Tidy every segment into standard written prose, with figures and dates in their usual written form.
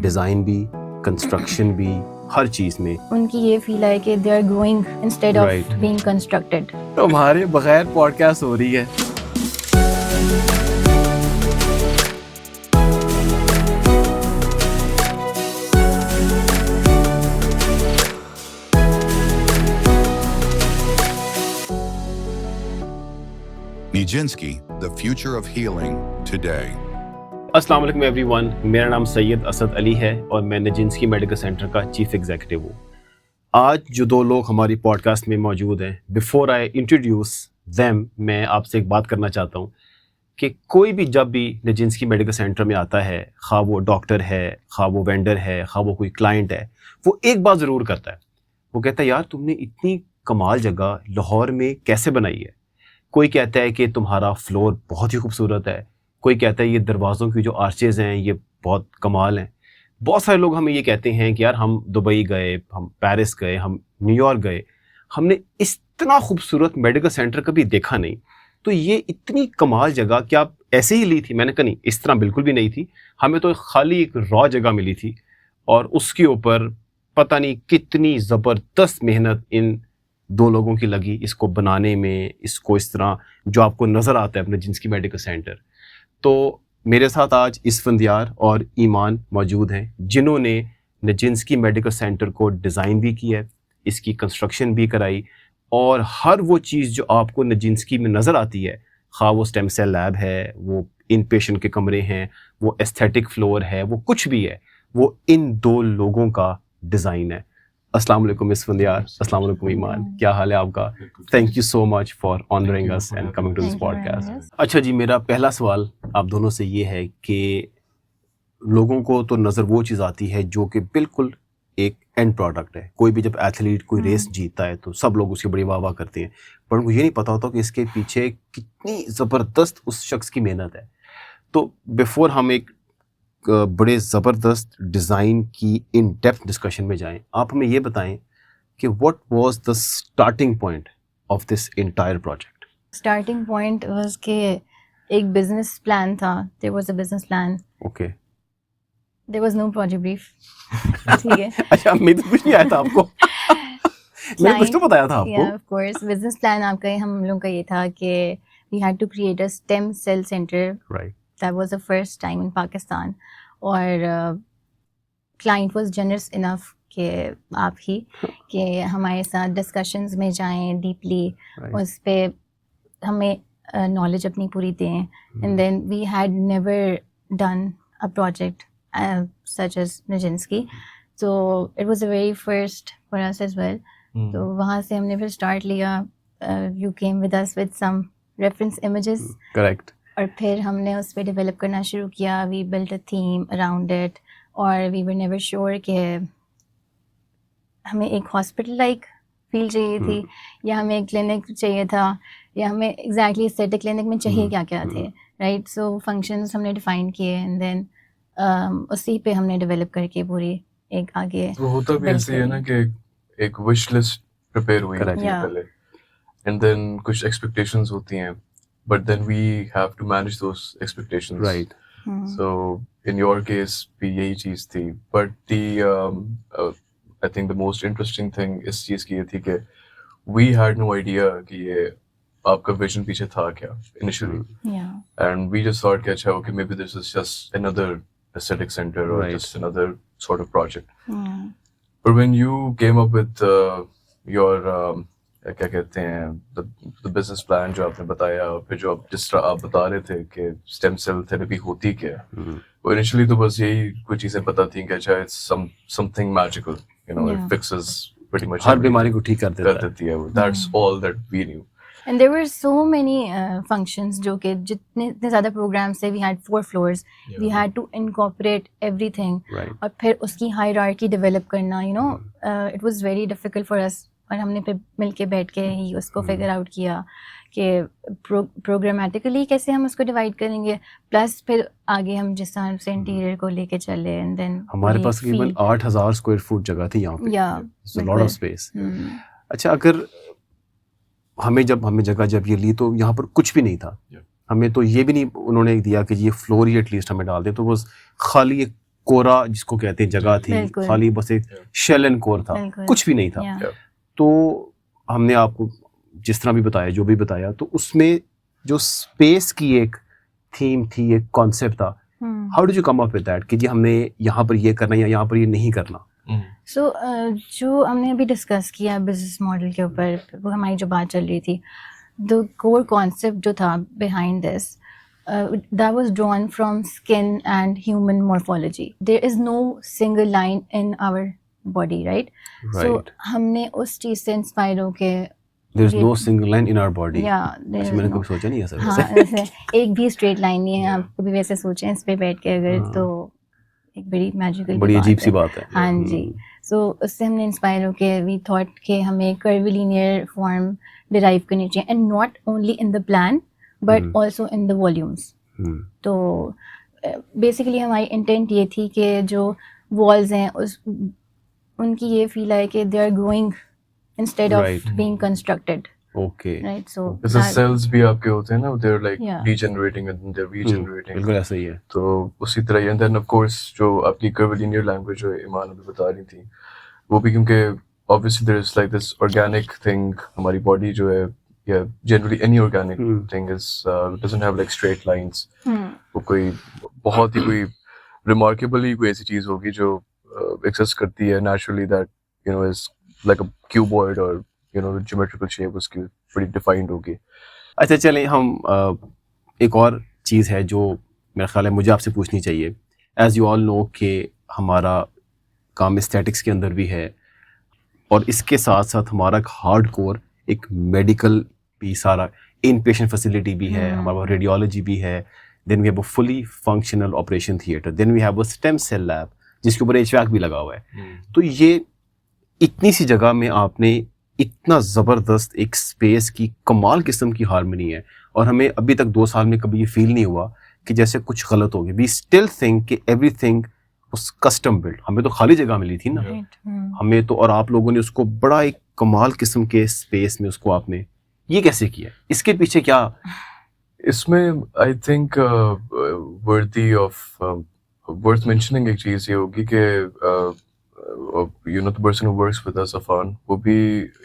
Design بھی, construction بھی, ہر چیز میں. ان کی یہ فیل ہے کہ they are growing instead of being constructed. ہمارے بغیر پوڈ کاسٹ ہو رہی ہے. Nijinsky, the future of healing today. السلام علیکم ایوری ون, میرا نام سید اسد علی ہے اور میں نجنسکی میڈیکل سینٹر کا چیف ایگزیکٹو ہوں. آج جو دو لوگ ہماری پوڈ کاسٹ میں موجود ہیں, بیفور آئی انٹروڈیوس دیم, میں آپ سے ایک بات کرنا چاہتا ہوں کہ کوئی بھی جب بھی نجنسکی میڈیکل سینٹر میں آتا ہے, خواہ وہ ڈاکٹر ہے, خواہ وہ وینڈر ہے, خواہ وہ کوئی کلائنٹ ہے, وہ ایک بات ضرور کرتا ہے. وہ کہتا ہے یار تم نے اتنی کمال جگہ لاہور میں کیسے بنائی ہے. کوئی کہتا ہے کہ تمہارا فلور بہت ہی خوبصورت ہے, کوئی کہتا ہے یہ دروازوں کی جو آرچیز ہیں یہ بہت کمال ہیں. بہت سارے لوگ ہمیں یہ کہتے ہیں کہ یار ہم دبئی گئے, ہم پیرس گئے, ہم نیو یارک گئے, ہم نے اتنا خوبصورت میڈیکل سینٹر کبھی دیکھا نہیں. تو یہ اتنی کمال جگہ کیا آپ ایسے ہی لی تھی؟ میں نے کہا نہیں, اس طرح بالکل بھی نہیں تھی. ہمیں تو خالی ایک را جگہ ملی تھی اور اس کے اوپر پتہ نہیں کتنی زبردست محنت ان دو لوگوں کی لگی اس کو بنانے میں, اس کو اس طرح جو آپ کو نظر آتا ہے اپنے نجنسکی میڈیکل سینٹر. تو میرے ساتھ آج اسفندیار اور ایمان موجود ہیں جنہوں نے نجنسکی میڈیکل سینٹر کو ڈیزائن بھی کیا ہے, اس کی کنسٹرکشن بھی کرائی, اور ہر وہ چیز جو آپ کو نجنسکی میں نظر آتی ہے, خواہ وہ اسٹیم سیل لیب ہے, وہ ان پیشنٹ کے کمرے ہیں, وہ ایستھیٹک فلور ہے, وہ کچھ بھی ہے, وہ ان دو لوگوں کا ڈیزائن ہے. السلام علیکم اسفندیار, السلام علیکم ایمان, کیا حال ہے آپ کا؟ Thank you so much for honouring us and coming to this podcast. اچھا جی, میرا پہلا سوال آپ دونوں سے یہ ہے کہ لوگوں کو تو نظر وہ چیز آتی ہے جو کہ بالکل ایک اینڈ پروڈکٹ ہے. کوئی بھی جب ایتھلیٹ کوئی ریس جیتا ہے تو سب لوگ اس کی بڑی واہ واہ کرتے ہیں, پر ان کو یہ نہیں پتا ہوتا کہ اس کے پیچھے کتنی زبردست اس شخص کی محنت ہے. تو بیفور ہم ایک بڑے زبردست ڈیزائن کی ان ڈیپتھ ڈسکشن میں جائیں, آپ ہمیں یہ بتائیں کہ what was the starting point of this entire project. Starting point was کہ ایک بزنس پلان تھا. There was a business plan. Okay. There was no project brief. ٹھیک ہے. اچھا, میں تو کچھ نہیں آیا تھا آپ کو, میں نے کچھ تو بتایا تھا آپ کو. آف کورس بزنس پلان آپ کا, ہم لوگوں کا یہ تھا کہ we had to create a stem cell centre. Right. That was the first time in Pakistan. اور client was generous enough کہ آپ ہی کہ ہمارے ساتھ ڈسکشنز میں جائیں ڈیپلی, اس پہ ہمیں نالج اپنی پوری دیں. And then we had never done a project such as Nijinsky. So it was the very first for us as well. تو وہاں سے ہم نے پھر اسٹارٹ لیا. You came with us with some reference images. Correct. اور پھر ہم نے اس پہ ڈیولپ کرنا شروع کیا. We built a theme around it, اور وی ور نیور شیور کہ ہمیں ایک ہاسپٹل لائک فیل چاہیے تھی, یا ہمیں ایک کلینک چاہیے تھا, یا ہمیں ایگزیکٹلی اسٹیٹک کلینک میں چاہیے کیا کیا تھے. رائٹ. سو فنکشنز ہم نے ڈیفائن کیے, اینڈ دین اسی پہ ہم نے ڈیولپ کر کے پوری ایک آگے. تو ہوتا بھی ایسے ہے نا کہ ایک وش لسٹ پریپیئر ہوئی ہوتی ہے پہلے, اینڈ دین کچھ ایکسپیکٹیشنز ہوتی ہیں, but then we have to manage those expectations. Right. So in your case bhi yahi cheez thi, but the I think the most interesting thing is cheez ki ye thi ke we had no idea ki ye aapka vision piche tha kya initially. Yeah. And we just thought کہ okay maybe this is just another aesthetic center or just another sort of project. But when you came up with your کیا کہتے ہیں business plan جو آپ نے بتایا, پھر جو جس طرح آپ بتا رہے تھے کہ اسٹیم سیل تھراپی ہوتی کیا ہے, وہ انیشلی تو بس یہی کچھ چیزیں پتہ تھیں کہ اچھا something magical, you know it fixes pretty much ہر بیماری کو ٹھیک کر دیتی ہے. That's all that we knew. And there were so many functions جو کہ جتنے زیادہ پروگرامس تھے, we had 4 floors. We had to incorporate everything. اور پھر اس کی hierarchy develop کرنا, you know, it was very difficult for us. اور ہم نے پھر مل کے بیٹھ کے ہی اس کو فگر آؤٹ کیا کہ پروگرامیٹیکلی کیسے ہم اس کو ڈیوائڈ کریں گے, پلس پھر آگے ہم جس طرح سے انٹیریئر کو لے کے چلے. اینڈ دین ہمارے پاس تقریباً 8000 اسکوائر فٹ جگہ تھی یہاں پہ, لاٹ آف اسپیس. اچھا, اگر ہمیں جگہ یہ لی تو یہاں پر کچھ بھی نہیں تھا, ہمیں تو یہ بھی نہیں انہوں نے دیا کہ یہ فلور ہی ایٹ لیسٹ ہمیں ڈال دیں, تو بس خالی ایک کورا جس کو کہتے ہیں جگہ تھی, خالی بس ایک شیل اینڈ کور تھا, کچھ بھی نہیں تھا. تو ہم نے آپ کو جس طرح بھی بتایا, جو بھی بتایا, تو اس میں جو اسپیس کی ایک تھیم تھی, ایک کانسیپٹ تھا, how do you come up with that کہ جی ہم نے یہاں پر یہ کرنا یا یہاں پر یہ نہیں کرنا؟ سو جو ہم نے ابھی ڈسکس کیا بزنس ماڈل کے اوپر, وہ ہماری جو بات چل رہی تھی, دا کور کانسیپٹ جو تھا behind this, that was drawn from skin and human morphology. There is no single line in our body, right? So ہم نے اس چیز سے انسپائر ہو کے, there is no single line in our body. yeah, میں نے کبھی سوچا نہیں ایسا. ہاں ایسے ایک بھی اسٹریٹ لائن نہیں ہے. آپ کبھی ویسے سوچیں اس پہ بیٹھ کے اگر, تو ایک بڑی میجیکل, بڑی عجیب سی بات ہے. ہاں جی. سو اس سے ہم نے انسپائر ہو کے وی تھاٹ کہ ہمیں کرولینئر فارم ڈرائیو کرنی چاہیے, and not only in the plan but also in the volumes. تو بیسیکلی ہماری انٹینٹ یہ تھی کہ جو والز ہیں ان کی یہ فیل ہے کہ they are growing instead of being constructed. Okay, right. So جیسے سیلز بھی آپ کے ہوتے ہیں نا, they are like degenerating and they are regenerating. بالکل ایسا ہی ہے. تو اسی طرح ہی. اینڈ دین آف کورس جو آپ کی کرولینئر لینگویج جو ایمان ابھی بتا رہی تھی, وہ بھی کیونکہ obviously there is like this organic thing, ہماری باڈی جو ہے, yeah, generally any organic thing is doesn't have like straight lines. وہ کوئی بہت ہی کوئی remarkably کوئی ایسی چیز ہوگی جو exist کرتی ہے naturally that you know is like a cuboid or you know the geometrical shape اس کی بڑی defined ہوگی. اچھا چلیں ہم ایک اور چیز ہے جو میرا خیال ہے مجھے آپ سے پوچھنی چاہیے. ایز یو آل نو کہ ہمارا کام اسٹیٹکس کے اندر بھی ہے, اور اس کے ساتھ ساتھ ہمارا ہارڈ کور ایک میڈیکل بھی سارا ان پیشنٹ فیسلٹی بھی ہے, ہمارے پاس ریڈیولوجی بھی ہے, then we have a fully functional operation theatre, then we have a stem cell lab جس کے اوپر ایچ ویک بھی لگا ہوا ہے. تو یہ اتنی سی جگہ میں آپ نے اتنا زبردست ایک اسپیس کی کمال قسم کی ہارمنی ہے, اور ہمیں ابھی تک 2 سال میں کبھی یہ فیل نہیں ہوا کہ جیسے کچھ غلط ہو گیا. وی اسٹل تھنک کہ everything was custom build. ہمیں تو خالی جگہ ملی تھی نا, ہمیں تو, اور آپ لوگوں نے اس کو بڑا ایک کمال قسم کے اسپیس میں اس کو آپ نے یہ کیسے کیا؟ اس کے پیچھے کیا؟ اس میں آئی تھنک worth mentioning ایک چیز یہ ہوگی کہ you know the person who works with us, Afan, وہ بھی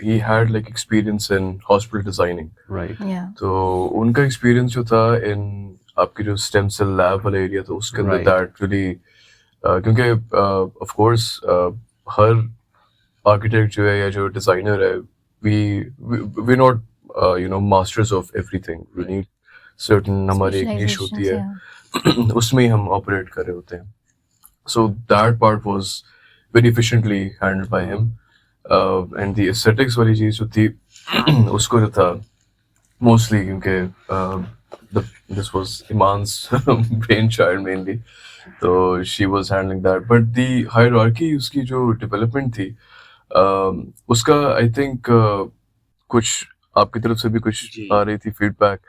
he had like experience in hospital designing. Right. Yeah. تو ان کا ایکسپیرینس جو تھا ان آپ کی جو اسٹیم سیل لیب والا ایریا تھا اس کے اندر دیٹ really کیونکہ آف کورس ہر آرکیٹیکٹ جو ہے یا جو ڈیزائنر ہے we not you know masters of everything. We need certain ہماری ایک نیش ہوتی ہے اس میں ہی ہم آپریٹ کر رہے ہوتے ہیں. So that part was very efficiently handled by him. And the aesthetics والی چیز جو تھی اس کو جو تھا موسٹلی کیونکہ this was Iman's brainchild mainly, so she was handling that. But the hierarchy اس کی جو development تھی اس کا I think کچھ آپ کی طرف سے بھی کچھ آ رہی تھی feedback.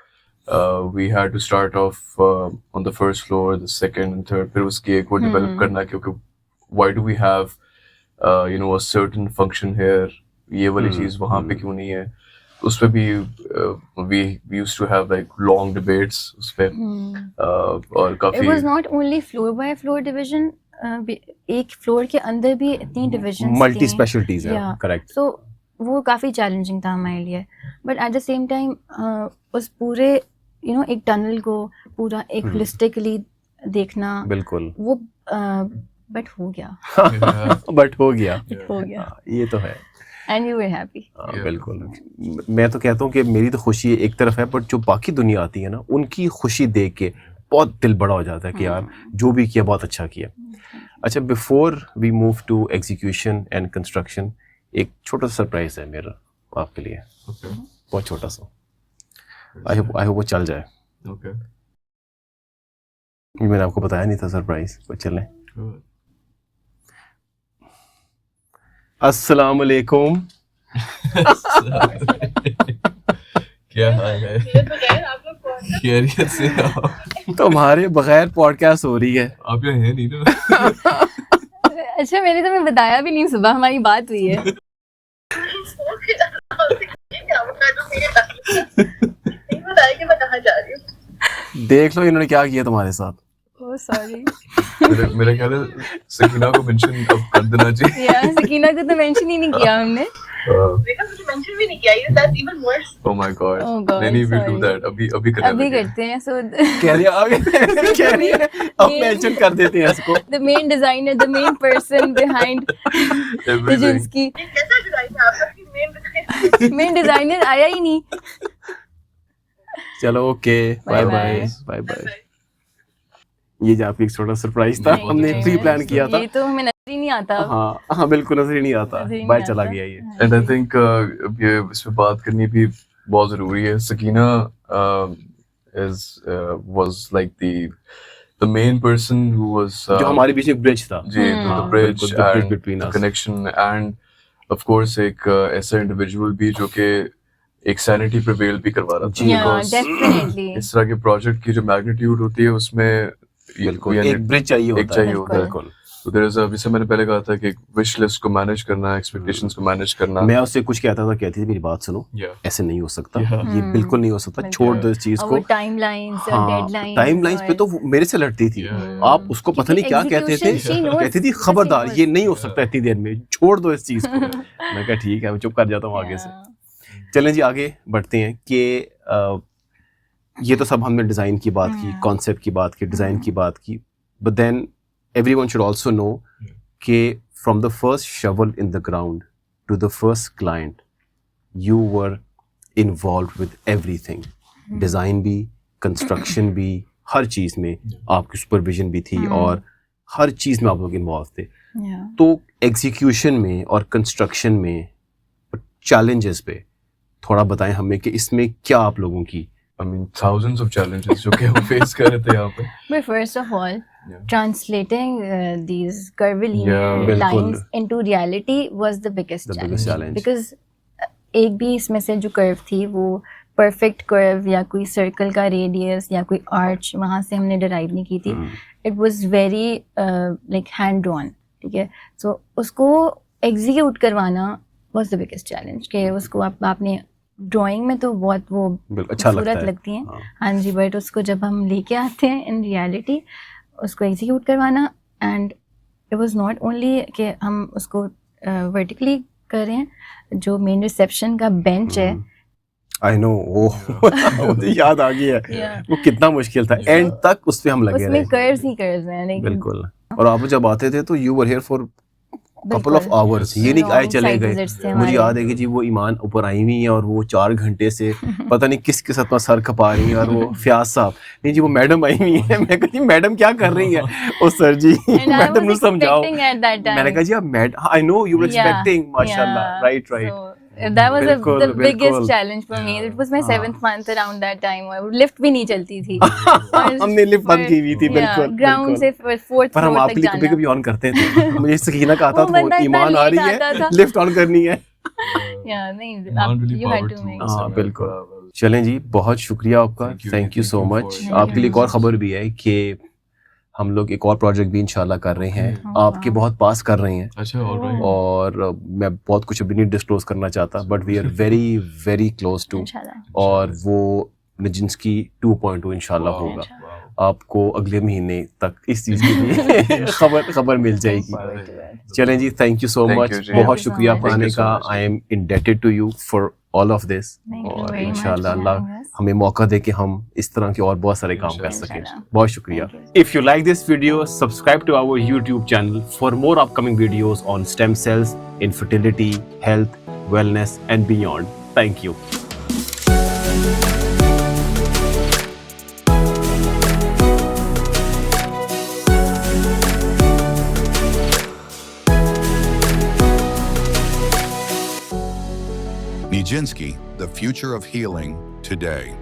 We had to start off on the first floor, the second and third, پھر اس کی ایک وہ ڈیولپ کرنا کیونکہ why do we have you know a certain function here, یہ والی چیز وہاں پہ کیوں نہیں ہے. اس پہ بھی we used to have like long debates اس پہ, اور کافی It was not only floor by floor division, ایک فلور کے اندر بھی اتنی ڈویژن ملٹی اسپیشلٹیز ہیں. کریکٹ. سو وہ کافی چیلنجنگ تھا ہمارے لیے, but at the same time اس پورے یو نو ایک ٹنل کو پورا ایک ہولسٹکلی دیکھنا, بالکل وہ بٹ ہو گیا, بٹ ہو گیا, ہو گیا, یہ تو ہے. And you were happy. بالکل. میں تو کہتا ہوں کہ میری تو خوشی ایک طرف ہے, بٹ جو باقی دنیا آتی ہے نا ان کی خوشی دیکھ کے بہت دل بڑا ہو جاتا ہے کہ یار جو بھی کیا بہت اچھا کیا. اچھا, before we move to execution and construction, ایک چھوٹا سا سرپرائز ہے میرا آپ کے لیے, بہت چھوٹا سا. آئی ہوپ وہ چل جائے. میں نے آپ کو بتایا نہیں تھا سرپرائز, وہ چلیں. السلام علیکم. کیا حال ہے؟ خیریت سے؟ تمہارے بغیر پوڈ کاسٹ ہو رہی ہے. آپ یہاں ہے نہیں نا؟ اچھا, میں نے تمہیں بتایا بھی نہیں, صبح ہماری بات ہوئی ہے. دیکھ لو انہوں نے کیا کیا تمہارے ساتھ. Oh, sorry. میرا خیال ہے سکینہ کو mention اب کر دینا چاہیے. Yeah, سکینہ کو تو mention ہی نہیں کیا ہم نے. mention بھی نہیں کیا. That's even worse. Oh my God. Oh God, نہیں we'll do sorry. that. ابھی کرتے ہیں. So کہہ رہے اب مینشن کر دیتے ہیں اس کو. the main designer, the main person behind Nijinsky. کیسا ڈیزائن ہے آپ کا؟ main designer آیا ہی نہیں. چلو okay bye bye bye bye. یہ جو آپ کی ایک چھوٹا سرپرائز تھا, ہم نے پری پلان کیا تھا. یہ تو ہمیں نظر ہی نہیں آتا. ہاں بالکل نظر ہی نہیں آتا, باہر چلا گیا یہ. اینڈ آئی تھنک یہ اس پہ بات کرنی بھی بہت ضروری ہے. Sakina was like the main person who was جو ہمارے بیچ ایک برج تھا. جی the bridge and connection and of course ایک ایسا انڈیویجول بھی جو کہ ایک سینٹی پریویل بھی کروا رہا تھا. ڈیفینیٹلی اس طرح کے پروجیکٹ کی جو میگنیٹیوڈ ہوتی ہے اس میں بالکل ایک برج چاہیے ہوتا ہے. بالکل. تو دیر از جیسے میں نے پہلے کہا تھا کہ وش لسٹ کو مینیج کرنا, ایکسپیکٹیشنز کو مینیج کرنا. میں اس سے کچھ کہتا تھا, کہتی تھی میری بات سنو, ایسے نہیں ہو سکتا, یہ بالکل نہیں ہو سکتا, چھوڑ دو اس چیز کو. ٹائم لائنز اور ڈیڈ لائنز, ٹائم لائنز پہ تو میرے سے لڑتی تھی. آپ اس کو پتہ نہیں کیا کہتے تھے, کہتی تھی خبردار یہ نہیں ہو سکتا اتنی دیر میں, چھوڑ دو اس چیز کو. میں کہا ٹھیک ہے, میں چپ کر جاتا ہوں آگے سے. چلیں جی آگے بڑھتے ہیں کہ یہ تو سب ہم نے ڈیزائن کی بات کی, کانسیپٹ کی بات کی, ڈیزائن کی بات کی, but then every one should also know کہ from the first shovel in the ground to the first client you were involved with ایوری تھنگ. ڈیزائن بھی, کنسٹرکشن بھی, ہر چیز میں آپ کی سپرویژن بھی تھی اور ہر چیز میں آپ لوگ انوالو تھے. تو ایگزیکیوشن میں اور کنسٹرکشن میں چیلنجز پہ تھوڑا بتائیں ہمیں کہ اس میں کیا آپ لوگوں کی thousands of challenges جو کہ ہم فیس کر رہے تھے یہاں پہ. But first of all, translating these curvilinear lines into reality was the biggest challenge. Because ایک بھی اس میں سے جو curve تھی وہ perfect curve یا کوئی circle کا radius یا کوئی arch وہاں سے ہم نے derive نہیں کی تھی. It was very like hand drawn. ٹھیک ہے, so اس کو execute کروانا was the biggest challenge. کہ اس کو آپ نے ڈرائنگ میں تو بہت وہ خوبصورت لگتی ہیں, ہاں جی, بٹ اس کو جب ہم لے کے آتے ہیں ان ریالٹی اس کو ایگزیکیوٹ کروانا, and it was not only کہ ہم اس کو ورٹیکلی کر رہے ہیں. جو مین ریسیپشن کا بینچ ہے, آئی نو, وہ یاد آ گیا ہے, وہ کتنا مشکل تھا, اینڈ تک اس پہ ہم لگے رہے. اس میں کروز ہی کروز ہیں. بالکل. اور آپ جب آتے تھے تو you were here for couple of hours, یہ نہیں آئے چلے گئے. مجھے یاد ہے کہ جی وہ ایمان اوپر آئی ہوئی ہیں اور وہ 4 گھنٹے سے پتہ نہیں کس کے ساتھ اپنا سر کھپا رہی ہیں, اور وہ فیاض صاحب نہیں جی وہ میڈم آئی ہوئی ہیں. میں کہا جی میڈم کیا کر رہی ہیں, او سر جی میڈم نے سمجھاؤ. میں نے کہا جی آپ آئی نو یو ور ایکسپیکٹنگ, ماشاء اللہ, right. That was the biggest challenge for me. It was my 7th month around that time. Lift بھی نہیں چلتی تھی. ہم نے لفٹ بند کی ہوئی تھی. بالکل. Ground سے 4th floor پر ہم آپ کے لیے کبھی کبھی آن کرتے تھے. مجھے سکینہ کا آتا تھا, ایمان آ رہی ہے, لفٹ آن کرنی ہے. ہاں بالکل. چلیں جی, بہت شکریہ آپ کا, تھینک یو سو مچ. آپ کے لیے ایک اور خبر بھی ہے کہ ہم لوگ ایک اور پروجیکٹ بھی انشاءاللہ کر رہے ہیں, آپ کے بہت پاس کر رہے ہیں. اور میں بہت کچھ ابھی نہیں ڈسکلوز کرنا چاہتا, but we are very very close to, اور وہ نجنسکی 2.2 انشاءاللہ ہوگا. آپ کو اگلے مہینے تک اس چیز کے لیے خبر مل جائے گی. چلیں جی, تھینک یو سو مچ, بہت شکریہ آپ آنے کا. I am indebted to you for all of this, اور انشاءاللہ اللہ ہمیں موقع دے کہ ہم اس طرح کے اور بہت سارے کام کر سکیں. بہت شکریہ. If you like this video, subscribe to our YouTube channel for more upcoming videos on stem cells, infertility, health, wellness and beyond. Thank you. Nijinsky, the future of healing today.